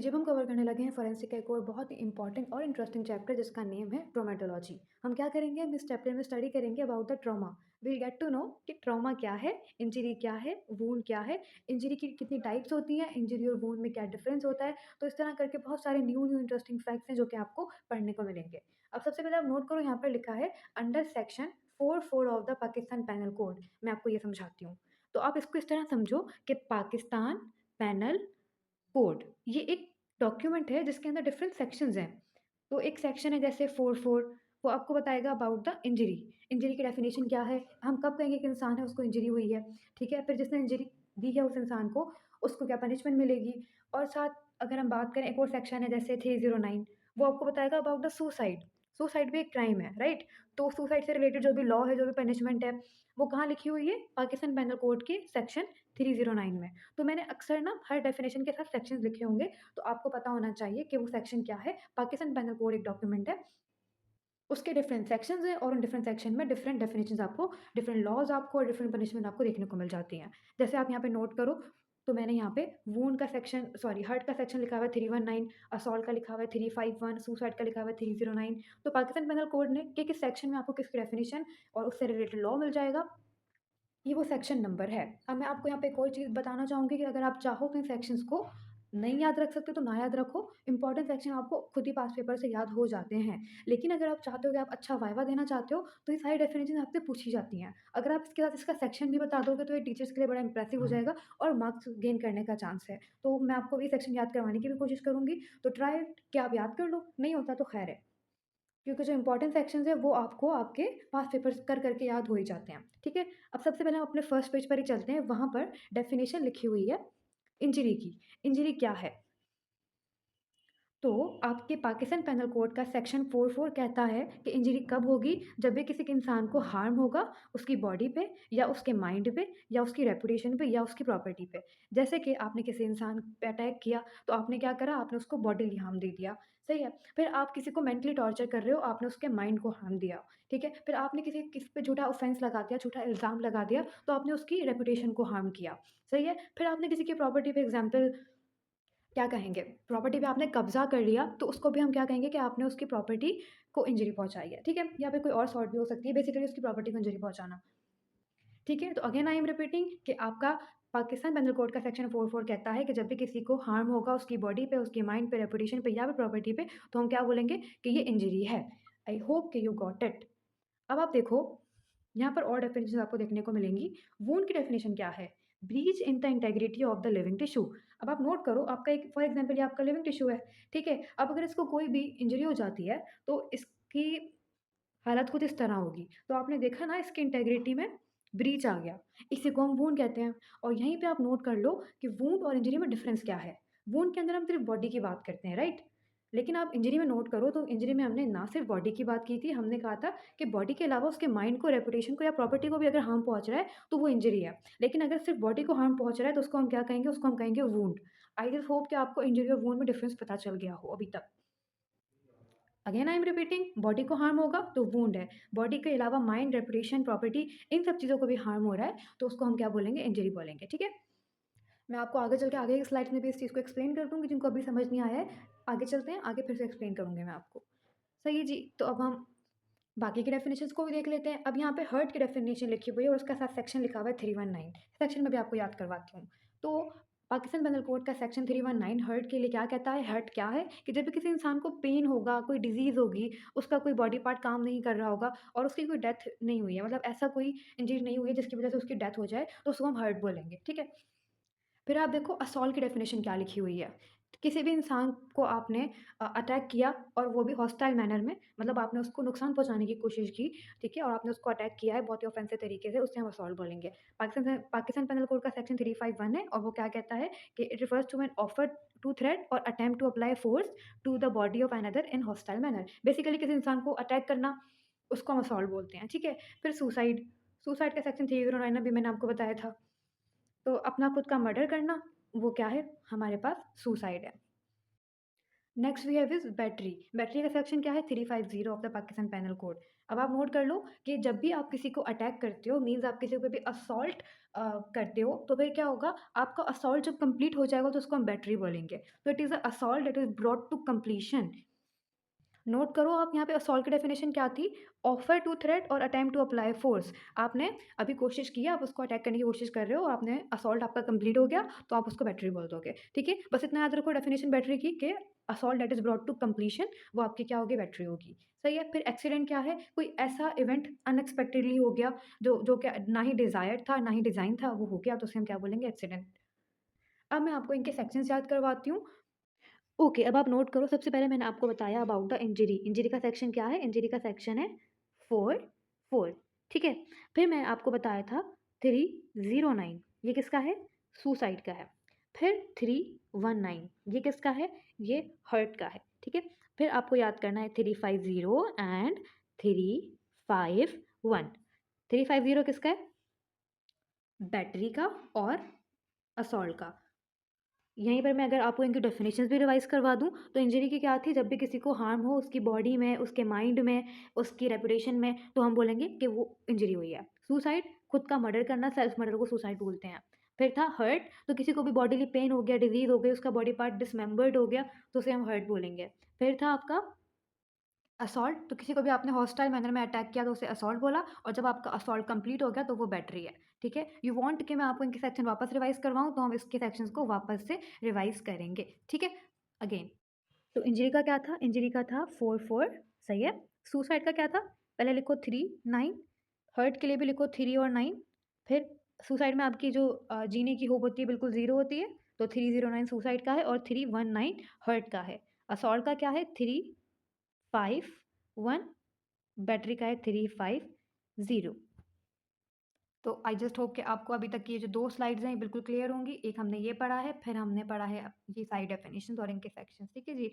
Okay, जब हम cover करने लगे हैं फोरेंसिक का एक और बहुत ही इंपॉर्टेंट और इंटरेस्टिंग चैप्टर जिसका नेम है ट्रोमेटोलॉजी। हम क्या करेंगे, हम इस चैप्टर में स्टडी करेंगे about the trauma. Will get to know कि ट्रॉमा क्या है, इंजरी क्या है, वूंड क्या है, इंजरी की कितनी टाइप्स होती हैं, इंजरी और वूंड में क्या डिफरेंस होता है। तो इस तरह करके बहुत सारे न्यू न्यू इंटरेस्टिंग फैक्ट्स हैं जो कि आपको पढ़ने को मिलेंगे। अब सबसे पहले आप नोट करो, यहाँ पर लिखा है under section 4 of the Pakistan panel code. मैं आपको ये समझाती हूँ। तो आप इसको इस तरह समझो कि पाकिस्तान पैनल कोड ये एक डॉक्यूमेंट है जिसके अंदर डिफरेंट सेक्शंस हैं। तो एक सेक्शन है जैसे 4 वो आपको बताएगा अबाउट द इंजरी। इंजरी की डेफिनेशन क्या है, हम कब कहेंगे कि इंसान है उसको इंजरी हुई है। ठीक है, फिर जिसने इंजरी दी है उस इंसान को उसको क्या पनिशमेंट मिलेगी। और साथ अगर हम बात करें, एक और सेक्शन है जैसे 309, वो आपको बताएगा अबाउट द सुसाइड। सुसाइड भी एक क्राइम है, राइट। तो सुसाइड से रिलेटेड जो भी लॉ है, जो भी पनिशमेंट है, वो कहाँ लिखी हुई है, पाकिस्तान पैनल कोड के सेक्शन 309 में। तो मैंने अक्सर ना हर डेफिनेशन के साथ सेक्शंस लिखे होंगे, तो आपको पता होना चाहिए कि वो सेक्शन क्या है। पाकिस्तान पैनल कोड एक डॉक्यूमेंट है, उसके डिफरेंट सेक्शंस हैं और उन डिफरेंट सेक्शन में डिफरेंट डेफिनेशंस आपको, डिफरेंट लॉज आपको और डिफरेंट पनिशमेंट आपको देखने को मिल जाती हैं। जैसे आप यहाँ पे नोट करो, तो मैंने यहाँ पे वूंड का सेक्शन, सॉरी, हर्ट का सेक्शन लिखा हुआ है 319, असॉल्ट का लिखा हुआ है 351, सुसाइड का लिखा हुआ है 309। तो पाकिस्तान पैनल कोड ने कि किस सेक्शन में आपको किसकी डेफिनेशन और उससे रिलेटेड लॉ मिल जाएगा, ये वो सेक्शन नंबर है। अब मैं आपको यहाँ पे एक और चीज़ बताना चाहूँगी कि अगर आप चाहो तो इन सेक्शंस को नहीं याद रख सकते तो ना याद रखो। इंपॉर्टेंट सेक्शन आपको खुद ही पास पेपर से याद हो जाते हैं। लेकिन अगर आप चाहते हो कि आप अच्छा वाइवा देना चाहते हो तो ये सारी डेफिनेशन आपसे पूछी जाती हैं। अगर आप इसके साथ इसका सेक्शन भी बता दोगे तो ये टीचर्स के लिए बड़ा इंप्रेसिव हो जाएगा और मार्क्स गेन करने का चांस है। तो मैं आपको ये सेक्शन याद करवाने की भी कोशिश करूँगी। तो ट्राई कि आप याद कर लो, नहीं होता तो खैर है। क्योंकि जो इंपॉर्टेंट सेक्शंस हैं वो आपको आपके पास्ट पेपर्स कर करके याद हो ही जाते हैं। ठीक है, अब सबसे पहले हम अपने फर्स्ट पेज पर ही चलते हैं। वहाँ पर डेफिनेशन लिखी हुई है इंजरी की। इंजरी क्या है, तो आपके पाकिस्तान पैनल कोड का सेक्शन 44 कहता है कि इंजरी कब होगी, जब भी किसी के इंसान को हार्म होगा उसकी बॉडी पे या उसके माइंड पे या उसकी रेपुटेशन पे या उसकी प्रॉपर्टी पे। जैसे कि आपने किसी इंसान पे अटैक किया तो आपने क्या करा, आपने उसको बॉडीली हार्म दे दिया। सही है। फिर आप किसी को मेंटली टॉर्चर कर रहे हो, आपने उसके माइंड को हार्म दिया। ठीक है, फिर आपने किसी पे झूठा ऑफेंस लगा दिया, झूठा इल्ज़ाम लगा दिया, तो आपने उसकी रेपुटेशन को हार्म किया। सही है। फिर आपने किसी की प्रॉपर्टी पे एग्जाम्पल क्या कहेंगे, प्रॉपर्टी पे आपने कब्ज़ा कर लिया, तो उसको भी हम क्या कहेंगे कि आपने उसकी प्रॉपर्टी को इंजरी पहुँचाई है। ठीक है? या फिर कोई और सॉर्ट भी हो सकती है, बेसिकली उसकी प्रॉपर्टी को इंजरी पहुँचाना। ठीक है? तो अगेन आई एम रिपीटिंग कि आपका पाकिस्तान पेनल कोड का सेक्शन 44 कहता है कि जब भी किसी को हार्म होगा उसकी बॉडी पे, उसकी माइंड पे, रेपुटेशन पे या फिर प्रॉपर्टी पे, तो हम क्या बोलेंगे कि ये इंजरी है। आई होप कि यू गॉट इट। अब आप देखो, यहाँ पर और डेफिनेशन आपको देखने को मिलेंगी। वुंड की डेफिनेशन क्या है? Breach in the integrity of the living tissue. अब आप नोट करो, आपका एक फॉर एग्जांपल ये आपका लिविंग टिश्यू है, ठीक है? अब अगर इसको कोई भी इंजरी हो जाती है, तो इसकी हालत कुछ इस तरह होगी। तो आपने देखा ना, इसकी इंटेग्रिटी में ब्रीच आ गया, इसी को हम वुंड कहते हैं। और यहीं पे आप नोट कर लो कि वुंड और इंजरी में डिफरेंस क्या है। वुंड के अंदर हम सिर्फ बॉडी की बात करते हैं, राइट? लेकिन आप इंजरी में नोट करो तो इंजरी में हमने ना सिर्फ बॉडी की बात की थी, हमने कहा था कि बॉडी के अलावा उसके माइंड को, रेपुटेशन को या प्रॉपर्टी को भी अगर हार्म पहुंच रहा है तो वो इंजरी है। लेकिन अगर सिर्फ बॉडी को हार्म पहुंच रहा है तो उसको हम क्या कहेंगे, उसको हम कहेंगे वुंड। आई जस्ट होप कि आपको इंजरी और वुंड में डिफरेंस पता चल गया हो अभी तक। Again I am repeating, body को हार्म होगा तो वुंड है। बॉडी के अलावा माइंड, रेपुटेशन, प्रॉपर्टी, इन सब चीज़ों को भी हार्म हो रहा है तो उसको हम क्या बोलेंगे, इंजरी बोलेंगे। ठीक है, मैं आपको आगे चल के आगे की स्लाइड्स में भी इस चीज़ को एक्सप्लेन कर दूँगी, जिनको अभी समझ नहीं आया है। आगे चलते हैं, आगे फिर से एक्सप्लेन करूँगी मैं आपको। सही है जी, तो अब हम बाकी के डेफिनेशंस को भी देख लेते हैं। अब यहाँ पे हर्ट की डेफिनेशन लिखी हुई है और उसका साथ सेक्शन लिखा हुआ है 319। सेक्शन में भी आपको याद करवाती हूँ। तो पाकिस्तान पेनल कोड का सेक्शन 319 हर्ट के लिए क्या कहता है? हर्ट क्या है कि जब भी किसी इंसान को पेन होगा, कोई डिज़ीज़ होगी, उसका कोई बॉडी पार्ट काम नहीं कर रहा होगा और उसकी कोई डेथ नहीं हुई है, मतलब ऐसा कोई इंजरी नहीं हुई है जिसकी वजह से उसकी डेथ हो जाए, तो उसको हम हर्ट बोलेंगे। ठीक है? फिर आप देखो असॉल्ट की डेफिनेशन क्या लिखी हुई है। किसी भी इंसान को आपने अटैक किया और वो भी हॉस्टाइल मैनर में, मतलब आपने उसको नुकसान पहुँचाने की कोशिश की, ठीक है? और आपने उसको अटैक किया है बहुत ही ऑफेंसिव तरीके से, उसे हम असॉल्ट बोलेंगे। पाकिस्तान पेनल कोड का सेक्शन 351 है और वो क्या कहता है कि it refers to an offer to threat और attempt to apply force to the body of another in hostile manner. Basically किसी इंसान को अटैक करना, उसको हम असॉल्ट बोलते हैं, ठीक है? फिर सुसाइड, सुसाइड का सेक्शन 309 अभी मैंने आपको बताया था। तो अपना खुद का मर्डर करना, वो क्या है, हमारे पास सुसाइड है। Next we have is battery. Battery का सेक्शन क्या है? 350 of the Pakistan penal code. अब आप नोट कर लो कि जब भी आप किसी को अटैक करते हो मीन्स आप किसी पे भी असॉल्ट करते हो, तो फिर क्या होगा? आपका असॉल्ट जब कंप्लीट हो जाएगा तो उसको हम बैटरी बोलेंगे। तो it is a assault that is brought to completion. Note करो आप यहाँ पे असॉल्ट की डेफिनेशन क्या थी? ऑफर टू थ्रेट और अटेम्प्ट टू अप्लाई फोर्स। आपने अभी कोशिश की है, आप उसको अटैक करने की कोशिश कर रहे हो, आपने असॉल्ट आपका कंप्लीट हो गया, तो आप उसको बैटरी बोल दोगे, ठीक है? बस इतना याद रखो डेफिनेशन बैटरी की कि assault that is brought to completion वो आपकी क्या होगी? बैटरी होगी। सही है? फिर एक्सीडेंट क्या है? कोई ऐसा इवेंट अनएक्सपेक्टेडली हो गया जो कि ना ही डिज़ायर्ड था, ना ही डिज़ाइन था, वो हो गया तो उसे हम क्या बोलेंगे? एक्सीडेंट। अब मैं आपको इनके सेक्शंस याद करवाती हूँ। ओके, अब आप नोट करो सबसे पहले मैंने आपको बताया अबाउट द इंजरी। इंजरी का सेक्शन क्या है? इंजरी का सेक्शन है 4 4 ठीक है? फिर मैं आपको बताया था 309 ये किसका है? सुसाइड का है। फिर 319 ये किसका है? ये हर्ट का है, ठीक है? फिर आपको याद करना है 350 एंड 351। 350 किसका है? बैटरी का और असॉल्ट का। यहीं पर मैं अगर आपको इनकी डेफिनेशंस भी रिवाइज़ करवा दूँ, तो इंजरी की क्या थी? जब भी किसी को हार्म हो उसकी बॉडी में, उसके माइंड में, उसकी रेपुटेशन में, तो हम बोलेंगे कि वो इंजरी हुई है। सुसाइड, खुद का मर्डर करना, सेल्फ मर्डर को सुसाइड बोलते हैं। फिर था हर्ट, तो किसी को भी बॉडीली पेन हो गया, डिज़ीज़ हो गई, उसका बॉडी पार्ट डिसमेंबर्ड हो गया, तो उसे हम हर्ट बोलेंगे। फिर था आपका असॉल्ट, तो किसी को भी आपने हॉस्टाइल मैनर में अटैक किया तो उसे असॉल्ट बोला, और जब आपका असॉल्ट कंप्लीट हो गया तो वो बैटरी है, ठीक है? यू वांट कि मैं आपको इनके सेक्शन वापस रिवाइज़ करवाऊँ, तो हम इसके सेक्शंस को वापस से रिवाइज़ करेंगे, ठीक है? अगेन, तो इंजरी का क्या था? इंजरी का था 4-4 सही है? सुसाइड का क्या था? पहले लिखो 3-9, हर्ट के लिए भी लिखो 3 और 9, फिर सुसाइड में आपकी जो जीने की होप होती है बिल्कुल 0 होती है, तो 309 सुसाइड का है और 319 हर्ट का है। असॉल्ट का क्या है? 351, बैटरी का है 350। तो आई जस्ट होप कि आपको अभी तक की ये जो 2 स्लाइड्स हैं, ये बिल्कुल क्लियर होंगी। एक हमने ये पढ़ा है, फिर हमने पढ़ा है ये सारी डेफिनिशंस और इनके सेक्शंस, ठीक है जी?